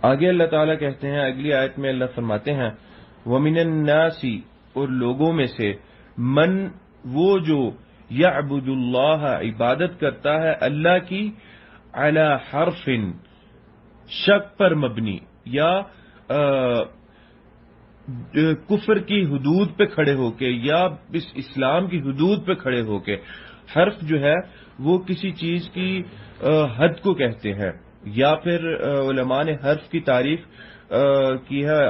آگے اللہ تعالیٰ کہتے ہیں اگلی آیت میں اللہ فرماتے ہیں وَمِنَ النَّاسِ اور لوگوں میں سے من وہ جو یعبد اللہ عبادت کرتا ہے اللہ کی علی حرف شک پر مبنی یا کفر کی حدود پہ کھڑے ہو کے یا اس اسلام کی حدود پہ کھڑے ہو کے. حرف جو ہے وہ کسی چیز کی حد کو کہتے ہیں یا پھر علماء نے حرف کی تعریف کی ہے.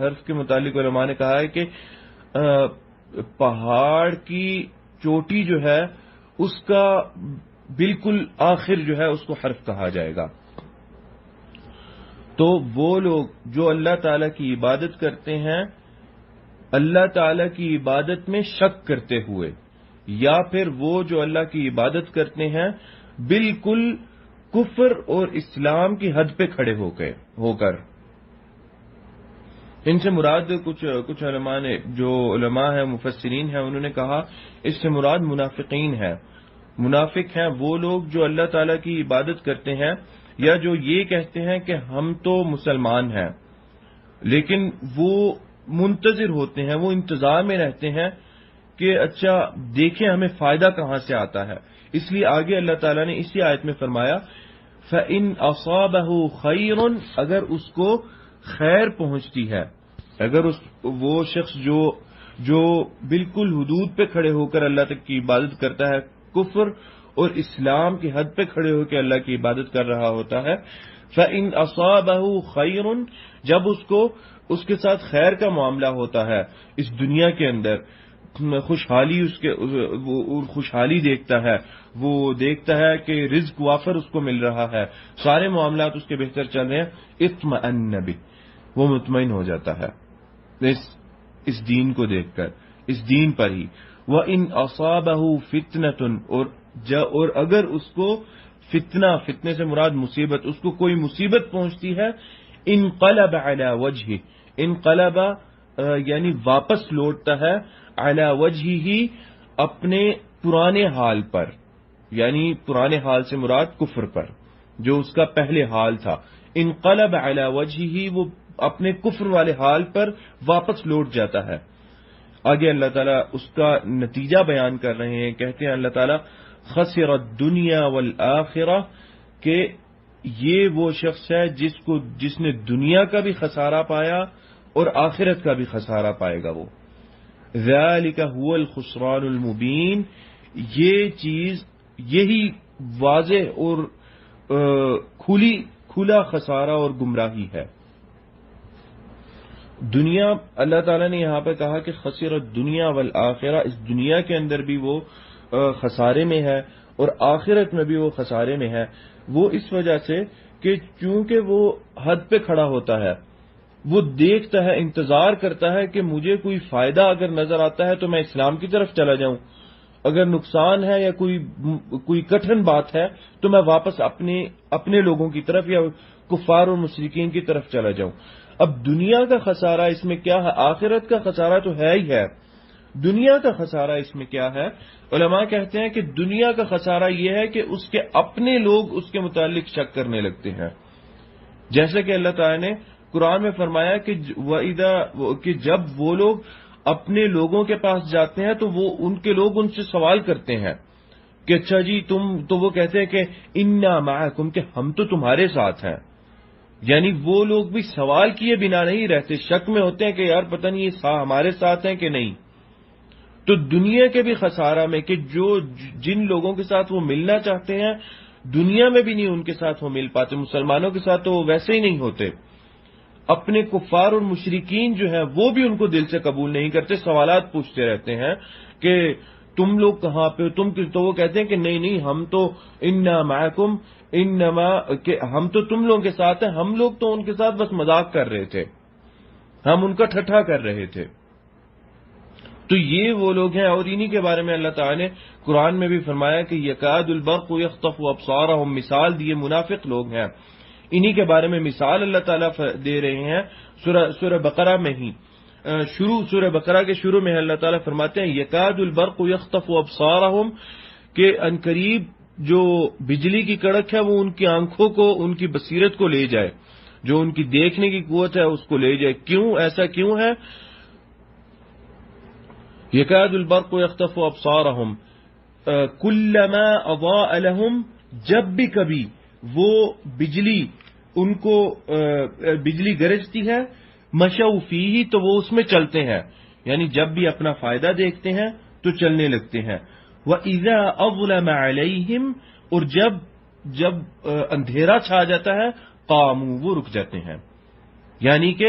حرف کے متعلق علماء نے کہا ہے کہ پہاڑ کی چوٹی جو ہے اس کا بالکل آخر جو ہے اس کو حرف کہا جائے گا. تو وہ لوگ جو اللہ تعالی کی عبادت کرتے ہیں اللہ تعالی کی عبادت میں شک کرتے ہوئے یا پھر وہ جو اللہ کی عبادت کرتے ہیں بالکل کفر اور اسلام کی حد پہ کھڑے ہو کر. ان سے مراد کچھ علماء نے جو علماء ہیں مفسرین ہیں انہوں نے کہا اس سے مراد منافقین ہیں. منافق ہیں وہ لوگ جو اللہ تعالیٰ کی عبادت کرتے ہیں یا جو یہ کہتے ہیں کہ ہم تو مسلمان ہیں لیکن وہ منتظر ہوتے ہیں وہ انتظار میں رہتے ہیں کہ اچھا دیکھیں ہمیں فائدہ کہاں سے آتا ہے. اس لیے آگے اللہ تعالیٰ نے اسی آیت میں فرمایا فَإِنْ أَصَابَهُ خَيْرٌ اگر اس کو خیر پہنچتی ہے اگر وہ شخص جو بالکل حدود پہ کھڑے ہو کر اللہ تک کی عبادت کرتا ہے کفر اور اسلام کی حد پہ کھڑے ہو کے اللہ کی عبادت کر رہا ہوتا ہے فَإِنْ أَصَابَهُ خَيْرٌ جب اس کے ساتھ خیر کا معاملہ ہوتا ہے اس دنیا کے اندر خوشحالی دیکھتا ہے وہ دیکھتا ہے کہ رزق وافر اس کو مل رہا ہے سارے معاملات اس کے بہتر چل رہے ہیں اطمأن بہ وہ مطمئن ہو جاتا ہے اس دین کو دیکھ کر اس دین پر ہی. وَإِنْ أَصَابَهُ فِتْنَةٌ اور اگر اس کو فتنے سے مراد مصیبت اس کو کوئی مصیبت پہنچتی ہے انقلب علی وجہ انقلب یعنی واپس لوٹتا ہے علی وجہہ اپنے پرانے حال پر یعنی پرانے حال سے مراد کفر پر جو اس کا پہلے حال تھا. انقلب علی وجہہ وہ اپنے کفر والے حال پر واپس لوٹ جاتا ہے. آگے اللہ تعالیٰ اس کا نتیجہ بیان کر رہے ہیں کہتے ہیں اللہ تعالیٰ خسر الدنیا والآخرہ کہ یہ وہ شخص ہے جس نے دنیا کا بھی خسارہ پایا اور آخرت کا بھی خسارہ پائے گا. وہ ذالک هو الخسران المبین یہ چیز یہی واضح اور کھلا خسارہ اور گمراہی ہے. دنیا اللہ تعالیٰ نے یہاں پہ کہا کہ خسر الدنیا والآخرہ اس دنیا کے اندر بھی وہ خسارے میں ہے اور آخرت میں بھی وہ خسارے میں ہے. وہ اس وجہ سے کہ چونکہ وہ حد پہ کھڑا ہوتا ہے وہ دیکھتا ہے انتظار کرتا ہے کہ مجھے کوئی فائدہ اگر نظر آتا ہے تو میں اسلام کی طرف چلا جاؤں اگر نقصان ہے یا کوئی کٹھن بات ہے تو میں واپس اپنے لوگوں کی طرف یا کفار اور مشرکین کی طرف چلا جاؤں. اب دنیا کا خسارہ اس میں کیا ہے آخرت کا خسارہ تو ہے ہی ہے. دنیا کا خسارہ اس میں کیا ہے علماء کہتے ہیں کہ دنیا کا خسارہ یہ ہے کہ اس کے اپنے لوگ اس کے متعلق شک کرنے لگتے ہیں جیسے کہ اللہ تعالی نے قرآن میں فرمایا کہ جب وہ لوگ اپنے لوگوں کے پاس جاتے ہیں تو وہ ان کے لوگ ان سے سوال کرتے ہیں کہ اچھا جی تم تو وہ کہتے ہیں کہ انا معکم کہ ہم تو تمہارے ساتھ ہیں. یعنی وہ لوگ بھی سوال کیے بنا نہیں رہتے شک میں ہوتے ہیں کہ یار پتہ نہیں یہ ہمارے ساتھ ہیں کہ نہیں. تو دنیا کے بھی خسارہ میں کہ جن لوگوں کے ساتھ وہ ملنا چاہتے ہیں دنیا میں بھی نہیں ان کے ساتھ وہ مل پاتے. مسلمانوں کے ساتھ تو وہ ویسے ہی نہیں ہوتے. اپنے کفار اور مشرکین جو ہیں وہ بھی ان کو دل سے قبول نہیں کرتے سوالات پوچھتے رہتے ہیں کہ تم لوگ کہاں پہ تو وہ کہتے ہیں کہ نہیں ہم تو انا معکم انما کہ ہم تو تم لوگوں کے ساتھ ہیں ہم لوگ تو ان کے ساتھ بس مذاق کر رہے تھے ہم ان کا ٹھٹھا کر رہے تھے. تو یہ وہ لوگ ہیں اور انہی کے بارے میں اللہ تعالی نے قرآن میں بھی فرمایا کہ یکاد البرق یخطف ابصارهم مثال دیے منافق لوگ ہیں. انہی کے بارے میں مثال اللہ تعالیٰ دے رہے ہیں سورہ بقرہ میں ہی سورہ بقرہ کے شروع میں اللہ تعالیٰ فرماتے ہیں یکاد البرق یخطف ابصارهم کہ عنقریب جو بجلی کی کڑک ہے وہ ان کی آنکھوں کو ان کی بصیرت کو لے جائے. جو ان کی دیکھنے کی قوت ہے اس کو لے جائے. کیوں ایسا کیوں ہے؟ یکاد البرق یخطف ابصارہم کلما اضاء لہم، جب بھی کبھی وہ بجلی ان کو بجلی گرجتی ہے، مشوا فیہ تو وہ اس میں چلتے ہیں، یعنی جب بھی اپنا فائدہ دیکھتے ہیں تو چلنے لگتے ہیں. وَإِذَا أَظْلَمَ عَلَيْهِمْ، اور جب اندھیرا چھا جاتا ہے، قاموا وہ رک جاتے ہیں. یعنی کہ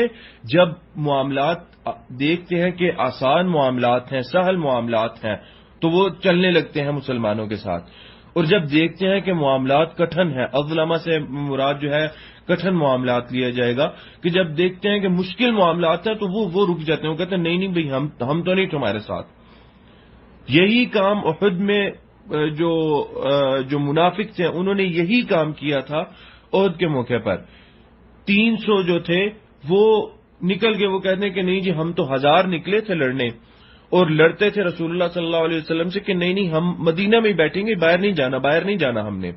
جب معاملات دیکھتے ہیں کہ آسان معاملات ہیں، سہل معاملات ہیں، تو وہ چلنے لگتے ہیں مسلمانوں کے ساتھ. اور جب دیکھتے ہیں کہ معاملات کٹھن ہیں، اظلمہ سے مراد جو ہے کٹھن معاملات لیا جائے گا، کہ جب دیکھتے ہیں کہ مشکل معاملات ہیں تو وہ رک جاتے ہیں، وہ کہتے ہیں نہیں بھئی ہم تو نہیں تمہارے ساتھ. یہی کام احد میں جو منافق تھے انہوں نے یہی کام کیا تھا. احد کے موقع پر 300 جو تھے وہ نکل کے وہ کہتے ہیں کہ نہیں جی ہم تو 1000 نکلے تھے لڑنے، اور لڑتے تھے رسول اللہ صلی اللہ علیہ وسلم سے کہ نہیں ہم مدینہ میں ہی بیٹھیں گے، باہر نہیں جانا ہم نے،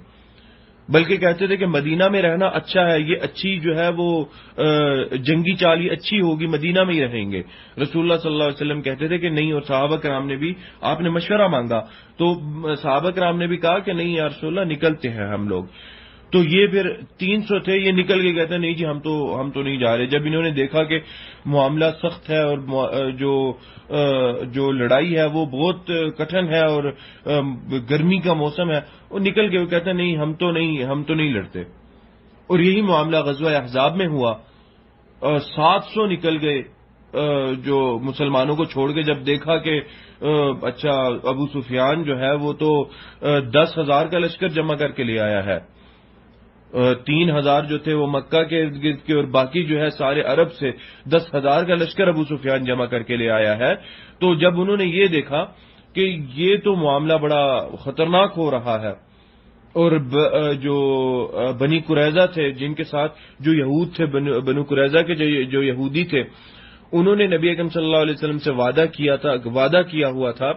بلکہ کہتے تھے کہ مدینہ میں رہنا اچھا ہے، یہ اچھی جو ہے وہ جنگی چال یہ اچھی ہوگی، مدینہ میں ہی رہیں گے. رسول اللہ صلی اللہ علیہ وسلم کہتے تھے کہ نہیں، اور صحابہ کرام نے بھی آپ نے مشورہ مانگا تو صحابہ کرام نے بھی کہا کہ نہیں یا رسول اللہ نکلتے ہیں ہم لوگ. تو یہ پھر 300 تھے، یہ نکل کے کہتے ہیں نہیں جی ہم تو نہیں جا رہے. جب انہوں نے دیکھا کہ معاملہ سخت ہے اور جو لڑائی ہے وہ بہت کٹھن ہے اور گرمی کا موسم ہے، وہ نکل کے وہ کہتے ہیں نہیں ہم تو نہیں لڑتے. اور یہی معاملہ غزوہ احزاب میں ہوا. 700 نکل گئے جو مسلمانوں کو چھوڑ کے، جب دیکھا کہ اچھا ابو سفیان جو ہے وہ تو 10,000 کا لشکر جمع کر کے لے آیا ہے، 3,000 جو تھے وہ مکہ کے ارد گرد کے اور باقی جو ہے سارے عرب سے 10,000 کا لشکر ابو سفیان جمع کر کے لے آیا ہے. تو جب انہوں نے یہ دیکھا کہ یہ تو معاملہ بڑا خطرناک ہو رہا ہے، اور جو بنی قریظہ تھے جن کے ساتھ جو یہود تھے، بنو قریظہ کے جو یہودی تھے، انہوں نے نبی اکرم صلی اللہ علیہ وسلم سے وعدہ کیا ہوا تھا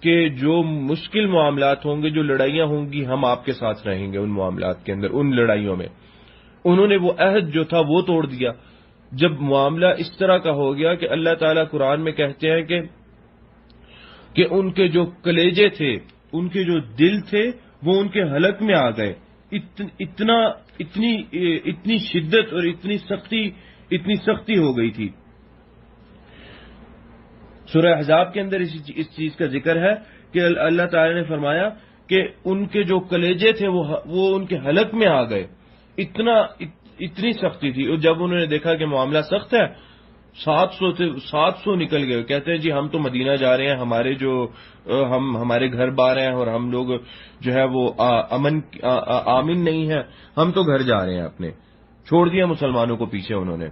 کہ جو مشکل معاملات ہوں گے، جو لڑائیاں ہوں گی، ہم آپ کے ساتھ رہیں گے ان معاملات کے اندر، ان لڑائیوں میں. انہوں نے وہ عہد جو تھا وہ توڑ دیا. جب معاملہ اس طرح کا ہو گیا کہ اللہ تعالیٰ قرآن میں کہتے ہیں کہ ان کے جو کلیجے تھے، ان کے جو دل تھے، وہ ان کے حلق میں آ گئے. اتنی شدت اور اتنی سختی ہو گئی تھی. سورہ احزاب کے اندر اس چیز کا ذکر ہے کہ اللہ تعالی نے فرمایا کہ ان کے جو کلیجے تھے وہ ان کے حلق میں آ گئے. اتنی سختی تھی. اور جب انہوں نے دیکھا کہ معاملہ سخت ہے، 700 نکل گئے. کہتے ہیں جی ہم تو مدینہ جا رہے ہیں، ہمارے گھر بار ہیں اور ہم لوگ جو ہے وہ آمن نہیں ہے، ہم تو گھر جا رہے ہیں اپنے. چھوڑ دیا مسلمانوں کو پیچھے انہوں نے.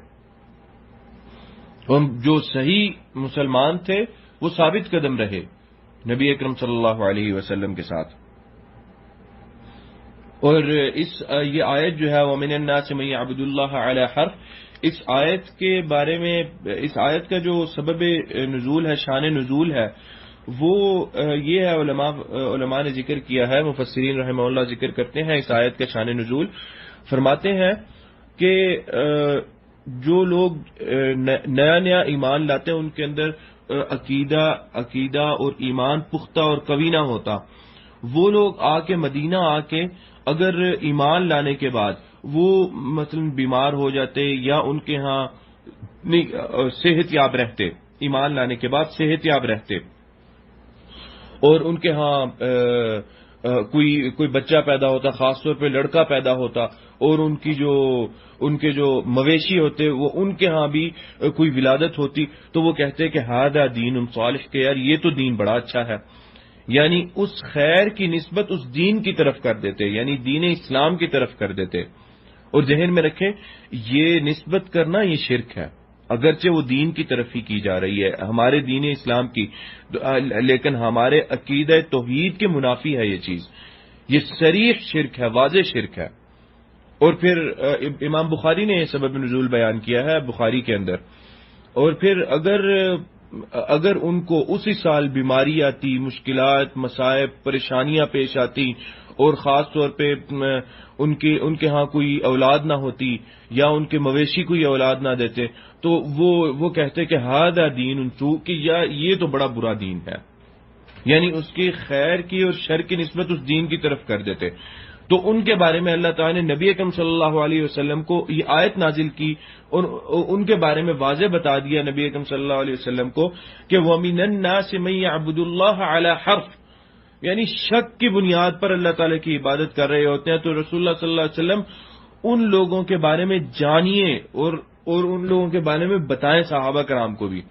جو صحیح مسلمان تھے وہ ثابت قدم رہے نبی اکرم صلی اللہ علیہ وسلم کے ساتھ. اور یہ آیت جو ہے وَمِنَ النَّاسِ مَن يَعْبُدُ اللَّهَ عَلَى حَرْفٍ، اس آیت کے بارے میں، اس آیت کا جو سبب نزول ہے، شان نزول ہے، وہ یہ ہے. علماء نے ذکر کیا ہے، مفسرین رحمہ اللہ ذکر کرتے ہیں اس آیت کا شان نزول. فرماتے ہیں کہ جو لوگ نیا ایمان لاتے ہیں ان کے اندر عقیدہ اور ایمان پختہ اور قوی نہ ہوتا. وہ لوگ آ کے مدینہ آ کے اگر ایمان لانے کے بعد وہ مثلا بیمار ہو جاتے یا ان کے ہاں صحت یاب رہتے، ایمان لانے کے بعد صحت یاب رہتے، اور ان کے ہاں کوئی بچہ پیدا ہوتا، خاص طور پہ لڑکا پیدا ہوتا، اور ان کے جو مویشی ہوتے وہ ان کے ہاں بھی کوئی ولادت ہوتی، تو وہ کہتے کہ ھذا دین صالح، کہ یار یہ تو دین بڑا اچھا ہے. یعنی اس خیر کی نسبت اس دین کی طرف کر دیتے، یعنی دین اسلام کی طرف کر دیتے. اور ذہن میں رکھیں یہ نسبت کرنا یہ شرک ہے، اگرچہ وہ دین کی طرف ہی کی جا رہی ہے، ہمارے دین اسلام کی، لیکن ہمارے عقیدہ توحید کے منافی ہے یہ چیز. یہ صریح شرک ہے، واضح شرک ہے. اور پھر امام بخاری نے یہ سبب نزول بیان کیا ہے بخاری کے اندر. اور پھر اگر اگر ان کو اسی سال بیماری آتی، مشکلات، مصائب، پریشانیاں پیش آتی، اور خاص طور پہ ان کے ہاں کوئی اولاد نہ ہوتی یا ان کے مویشی کوئی اولاد نہ دیتے، تو وہ کہتے کہ ہذا دین سوء، کہ یہ تو بڑا برا دین ہے، یعنی اس کی خیر کی اور شر کی نسبت اس دین کی طرف کر دیتے۔ تو ان کے بارے میں اللہ تعالیٰ نے نبی اکرم صلی اللہ علیہ وسلم کو یہ آیت نازل کی اور ان کے بارے میں واضح بتا دیا نبی اکرم صلی اللہ علیہ وسلم کو کہ وَمِنَ النَّاسِ مَن يَعْبُدُ اللَّهَ عَلَى حَرْفٍ، یعنی شک کی بنیاد پر اللہ تعالیٰ کی عبادت کر رہے ہوتے ہیں۔ تو رسول اللہ صلی اللہ علیہ وسلم ان لوگوں کے بارے میں جانیے اور ان لوگوں کے بارے میں بتائیں صحابہ کرام کو بھی،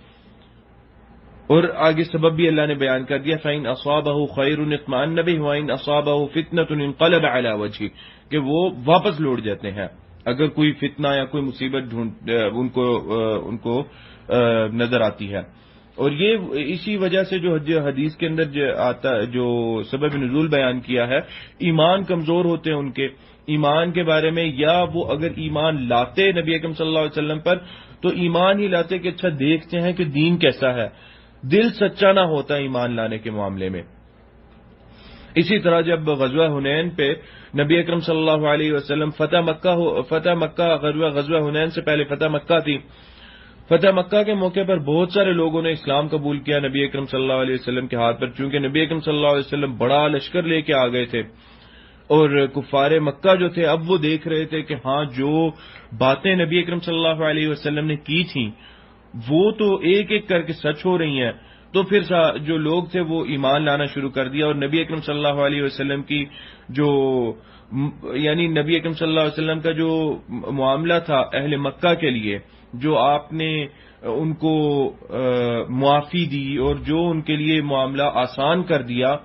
اور آگے سبب بھی اللہ نے بیان کر دیا، فَإِنْ أَصَابَهُ خَيْرٌ اطْمَأَنَّ بِهِ وَإِنْ أَصَابَهُ فِتْنَةٌ انقلب عَلَى وَجْهِهِ، کہ وہ واپس لوٹ جاتے ہیں اگر کوئی فتنہ یا کوئی مصیبت ان کو نظر آتی ہے۔ اور یہ اسی وجہ سے جو حدیث کے اندر جو سبب نزول بیان کیا ہے، ایمان کمزور ہوتے ہیں ان کے ایمان کے بارے میں، یا وہ اگر ایمان لاتے نبی اکرم صلی اللہ علیہ وسلم پر تو ایمان ہی لاتے کہ اچھا دیکھتے ہیں کہ دین کیسا ہے، دل سچا نہ ہوتا ایمان لانے کے معاملے میں۔ اسی طرح جب غزوہ حنین پہ نبی اکرم صلی اللہ علیہ وسلم فتح مکہ غزوہ حنین سے پہلے فتح مکہ تھی، فتح مکہ کے موقع پر بہت سارے لوگوں نے اسلام قبول کیا نبی اکرم صلی اللہ علیہ وسلم کے ہاتھ پر، چونکہ نبی اکرم صلی اللہ علیہ وسلم بڑا لشکر لے کے آ گئے تھے، اور کفار مکہ جو تھے اب وہ دیکھ رہے تھے کہ ہاں جو باتیں نبی اکرم صلی اللہ علیہ وسلم نے کی تھیں وہ تو ایک ایک کر کے سچ ہو رہی ہیں، تو پھر جو لوگ تھے وہ ایمان لانا شروع کر دیا، اور نبی اکرم صلی اللہ علیہ وسلم کی یعنی نبی اکرم صلی اللہ علیہ وسلم کا جو معاملہ تھا اہل مکہ کے لیے، جو آپ نے ان کو معافی دی اور جو ان کے لیے معاملہ آسان کر دیا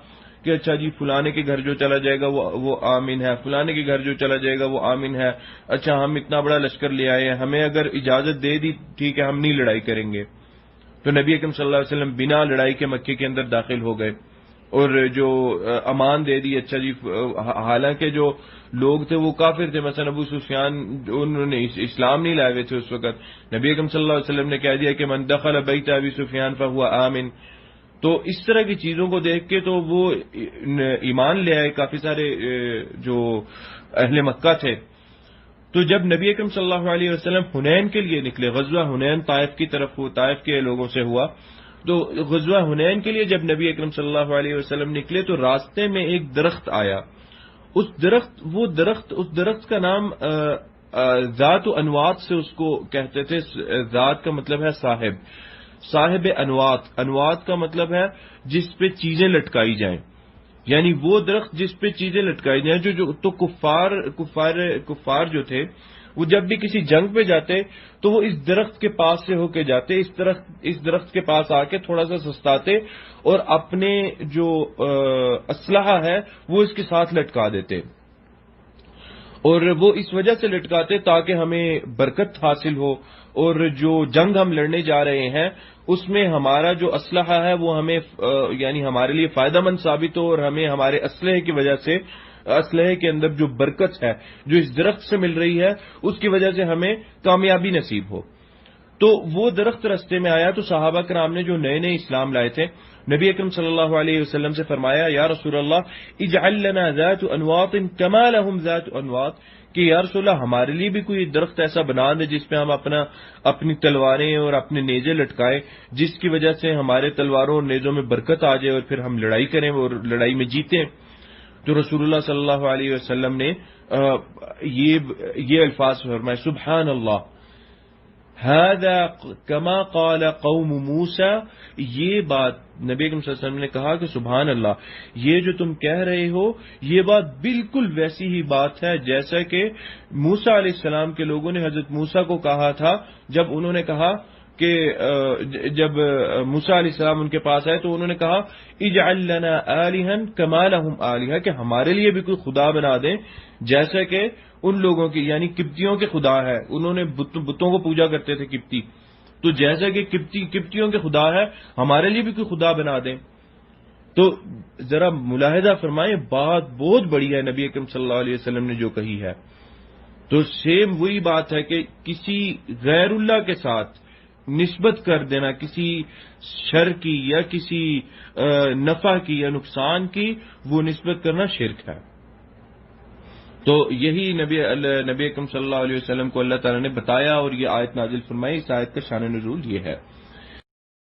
کہ اچھا جی فلانے کے گھر جو چلا جائے گا وہ آمن ہے، فلانے کے گھر جو چلا جائے گا وہ آمن ہے، اچھا ہم اتنا بڑا لشکر لے آئے ہیں، ہمیں اگر اجازت دے دی ٹھیک ہے ہم نہیں لڑائی کریں گے، تو نبی اکرم صلی اللہ علیہ وسلم بنا لڑائی کے مکے کے اندر داخل ہو گئے اور جو امان دے دی، اچھا جی حالانکہ جو لوگ تھے وہ کافر تھے، مثلا ابو سفیان انہوں نے اسلام نہیں لائے ہوئے تھے اس وقت، نبی اکرم صلی اللہ علیہ وسلم نے کہہ دیا کہ من دخل بیت ابی سفیان فہو آمن۔ تو اس طرح کی چیزوں کو دیکھ کے تو وہ ایمان لے آئے کافی سارے جو اہل مکہ تھے۔ تو جب نبی اکرم صلی اللہ علیہ وسلم حنین کے لیے نکلے، غزوہ حنین طائف کی طرف طائف کے لوگوں سے ہوا، تو غزوہ حنین کے لیے جب نبی اکرم صلی اللہ علیہ وسلم نکلے تو راستے میں ایک درخت آیا، اس درخت کا نام ذات و انوات سے اس کو کہتے تھے، ذات کا مطلب ہے صاحب انوات کا مطلب ہے جس پہ چیزیں لٹکائی جائیں، یعنی وہ درخت جس پہ چیزیں لٹکائی جائیں۔ تو کفار جو تھے وہ جب بھی کسی جنگ پہ جاتے تو وہ اس درخت کے پاس سے ہو کے جاتے، اس درخت کے پاس آ کے تھوڑا سا سستاتے اور اپنے جو اسلحہ ہے وہ اس کے ساتھ لٹکا دیتے، اور وہ اس وجہ سے لٹکاتے تاکہ ہمیں برکت حاصل ہو، اور جو جنگ ہم لڑنے جا رہے ہیں اس میں ہمارا جو اسلحہ ہے وہ ہمیں یعنی ہمارے لیے فائدہ مند ثابت ہو، اور ہمیں ہمارے اسلحے کی وجہ سے، اسلحے کے اندر جو برکت ہے جو اس درخت سے مل رہی ہے اس کی وجہ سے ہمیں کامیابی نصیب ہو۔ تو وہ درخت رستے میں آیا، تو صحابہ کرام نے جو نئے نئے اسلام لائے تھے نبی اکرم صلی اللہ علیہ وسلم سے فرمایا یا رسول اللہ اجعل لنا ذات انواط کما لهم ذات انواط، کہ یا رسول اللہ ہمارے لیے بھی کوئی درخت ایسا بنا دے جس پہ ہم اپنی تلواریں اور اپنے نیزے لٹکائیں، جس کی وجہ سے ہمارے تلواروں اور نیزوں میں برکت آ جائے اور پھر ہم لڑائی کریں اور لڑائی میں جیتیں۔ تو رسول اللہ صلی اللہ علیہ وسلم نے یہ الفاظ فرمائے، سبحان اللہ هذا كما قال قوم موسیٰ، یہ بات نبی اکرم صلی اللہ علیہ وسلم نے کہا کہ سبحان اللہ، یہ جو تم کہہ رہے ہو یہ بات بالکل ویسی ہی بات ہے جیسا کہ موسیٰ علیہ السلام کے لوگوں نے حضرت موسیٰ کو کہا تھا، جب انہوں نے کہا کہ جب موسیٰ علیہ السلام ان کے پاس آئے تو انہوں نے کہا اجعل لنا آلہا کما لہم آلہہ، کہ ہمارے لیے بھی کوئی خدا بنا دیں جیسا کہ ان لوگوں کی یعنی قبطیوں کے خدا ہے، انہوں نے بتوں کو پوجا کرتے تھے قبطی، تو جیسا کہ قبطیوں کے خدا ہے ہمارے لیے بھی کوئی خدا بنا دیں۔ تو ذرا ملاحظہ فرمائیں، بات بہت بڑی ہے نبی اکرم صلی اللہ علیہ وسلم نے جو کہی ہے۔ تو سیم وہی بات ہے کہ کسی غیر اللہ کے ساتھ نسبت کر دینا کسی شر کی یا کسی نفع کی یا نقصان کی، وہ نسبت کرنا شرک ہے۔ تو یہی نبی اکرم صلی اللہ علیہ وسلم کو اللہ تعالیٰ نے بتایا اور یہ آیت نازل فرمائی۔ اس آیت کا شان نزول یہ ہے۔